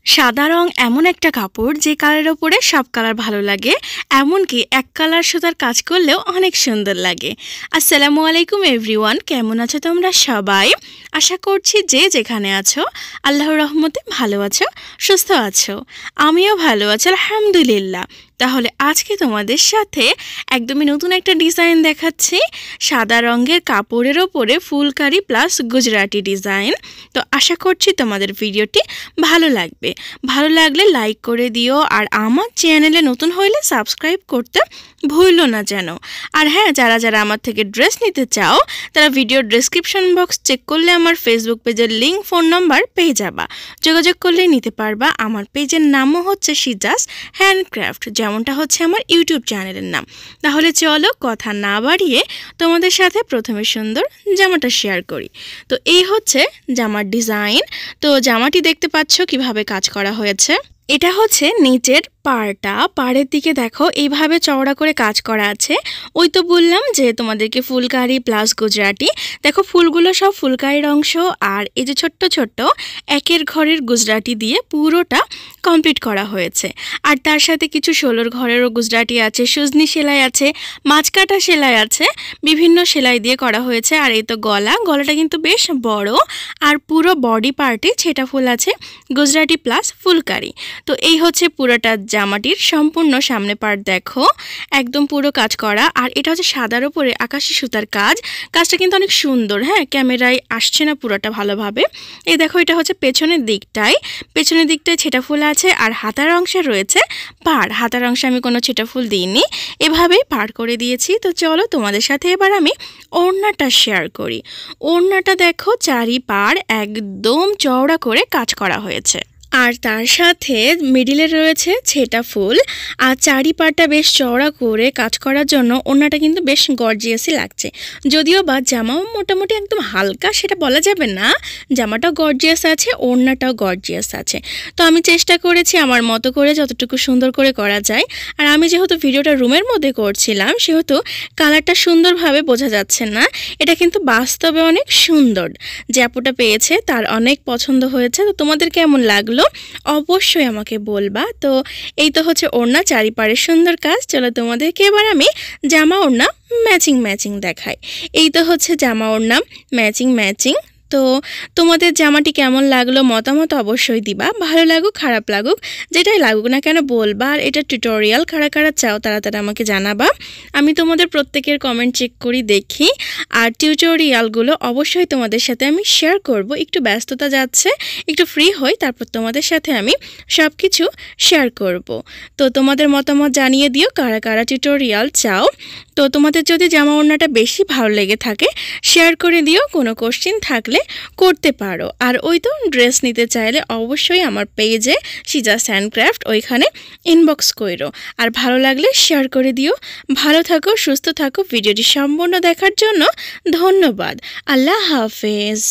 সাদা রং এমন একটা কাপড় যে কালারের ওপরে সব কালার ভালো লাগে, এমনকি এক কালার সুতার কাজ করলেও অনেক সুন্দর লাগে। আসসালামু আলাইকুম এভরিওয়ান, কেমন আছো তোমরা সবাই? আশা করছি যে যেখানে আছো আল্লাহর রহমতে ভালো আছো, সুস্থ আছো। আমিও ভালো আছি আলহামদুলিল্লাহ। তাহলে আজকে তোমাদের সাথে একদমই নতুন একটা ডিজাইন দেখাচ্ছি। সাদা রঙের কাপড়ের ওপরে ফুলকারি প্লাস গুজরাটি ডিজাইন। তো আশা করছি তোমাদের ভিডিওটি ভালো লাগবে। ভালো লাগলে লাইক করে দিও, আর আমার চ্যানেলে নতুন হইলে সাবস্ক্রাইব করতে ভুলো না যেন। আর হ্যাঁ, যারা যারা আমার থেকে ড্রেস নিতে চাও তারা ভিডিওর ডেসক্রিপশন বক্স চেক করলে আমার ফেসবুক পেজের লিঙ্ক, ফোন নাম্বার পেয়ে যাবা। যোগাযোগ করলেই নিতে পারবা। আমার পেজের নামও হচ্ছে সিজাস হ্যান্ডক্রাফট, যেমনটা হচ্ছে আমার ইউটিউব চ্যানেলের নাম। তাহলে চলো কথা না বাড়িয়ে তোমাদের সাথে প্রথমে সুন্দর জামাটা শেয়ার করি। তো এই হচ্ছে জামার ডিজাইন। তো জামাটি দেখতে পাচ্ছ কিভাবে কাজ করা হয়েছে। এটা হচ্ছে নিচের পাড়টা, পাড়ের দিকে দেখো এইভাবে চওড়া করে কাজ করা আছে। ওই তো বললাম যে তোমাদেরকে ফুলকারি প্লাস গুজরাটি, দেখো ফুলগুলো সব ফুলকারির অংশ, আর এই যে ছোট্ট ছোট্ট একের ঘরের গুজরাটি দিয়ে পুরোটা কমপ্লিট করা হয়েছে। আর তার সাথে কিছু 16 ঘরেরও গুজরাটি আছে, সুজনি সেলাই আছে, মাঝকাটা সেলাই আছে, বিভিন্ন সেলাই দিয়ে করা হয়েছে। আর এই তো গলাটা কিন্তু বেশ বড়, আর পুরো বডি পার্টে ছেটা ফুল আছে গুজরাটি প্লাস ফুলকারি। তো এই হচ্ছে পুরোটা জামাটির সম্পূর্ণ সামনে পার্ট, দেখো একদম পুরো কাজ করা। আর এটা হচ্ছে সাদার উপরে আকাশি সুতার কাজ। কাজটা কিন্তু অনেক সুন্দর। হ্যাঁ, ক্যামেরায় আসছে না পুরোটা ভালোভাবে। এই দেখো এটা হচ্ছে পেছনের দিকটায় ছেটা ফুল আছে, আর হাতার অংশে রয়েছে পাড়। হাতার অংশে আমি কোনো ছেটা ফুল দিইনি, এভাবেই পাড় করে দিয়েছি। তো চলো তোমাদের সাথে এবার আমি ওড়নাটা শেয়ার করি। ওড়নাটা দেখো চারি পাড় একদম চওড়া করে কাজ করা হয়েছে, আর তার সাথে মিডিলে রয়েছে ছেটা ফুল। আর চারিপাটা বেশ চওড়া করে কাজ করার জন্য ওড়নাটা কিন্তু বেশ গর্জিয়াসই লাগছে। যদিও বা জামাও মোটামুটি একদম হালকা সেটা বলা যাবে না, জামাটাও গর্জিয়াস আছে, ওড়নাটাও গর্জিয়াস আছে। তো আমি চেষ্টা করেছি আমার মতো করে যতটুকু সুন্দর করে করা যায়। আর আমি যেহেতু ভিডিওটা রুমের মধ্যে করছিলাম, সেহেতু কালারটা সুন্দরভাবে বোঝা যাচ্ছে না। এটা কিন্তু বাস্তবে অনেক সুন্দর। যে আপুটা পেয়েছে তার অনেক পছন্দ হয়েছে। তো তোমাদের কেমন লাগলো অবশ্যই আমাকে বলবা। তো এই তো হচ্ছে ওড়না চারিপাড়ে সুন্দর কাজ। চলো তোমাদেরকে এবার আমি জামা ওড়না ম্যাচিং দেখাই। এই তো হচ্ছে জামা ওড়না ম্যাচিং। তো তোমাদের জামাটি কেমন লাগলো মতামত অবশ্যই দিবা। ভালো লাগুক খারাপ লাগুক যেটাই লাগুক না কেন বলবা। আর এটা টিউটোরিয়াল কারা চাও তারা আমাকে জানাবা। আমি তোমাদের প্রত্যেকের কমেন্ট চেক করি, দেখি। আর টিউটোরিয়ালগুলো অবশ্যই তোমাদের সাথে আমি শেয়ার করব। একটু ব্যস্ততা যাচ্ছে, একটু ফ্রি হই, তারপর তোমাদের সাথে আমি সব কিছু শেয়ার করব। তো তোমাদের মতামত জানিয়ে দিও কারা টিউটোরিয়াল চাও। তো তোমাদের যদি জামা ওড়নাটা বেশি ভালো লেগে থাকে শেয়ার করে দিও, কোনো কোশ্চেন থাকলে করতে পারো। আর ওই তো ড্রেস নিতে চাইলে অবশ্যই আমার পেজে সিজাস হ্যান্ডক্রাফট ওইখানে ইনবক্স করো। আর ভালো লাগলে শেয়ার করে দিও। ভালো থাকো, সুস্থ থাকো। ভিডিওটি সম্পূর্ণ দেখার জন্য ধন্যবাদ। আল্লাহ হাফেজ।